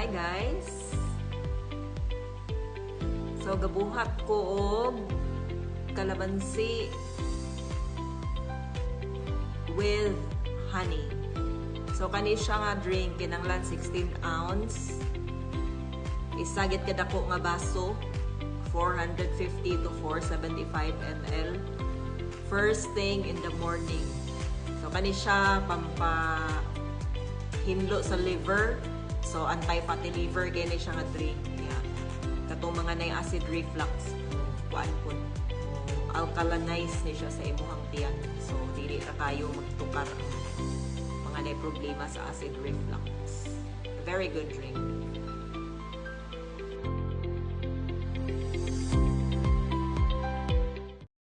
Hi guys! So gabuhat ko og kalamansi with honey. So kani siya nga drink kinahanglan 16 ounce. Isagit kada ko nga baso 450 to 475 ml. First thing in the morning. So kani siya hinlo sa liver. So anti-fatty liver gani siya nga drink. Yeah. Katong mga nay acid reflux. Kuan kun. Alkalinize ni siya sa imuhang tiyan. So dili ra kayo magtukar ang mga nay problema sa acid reflux. Very good drink.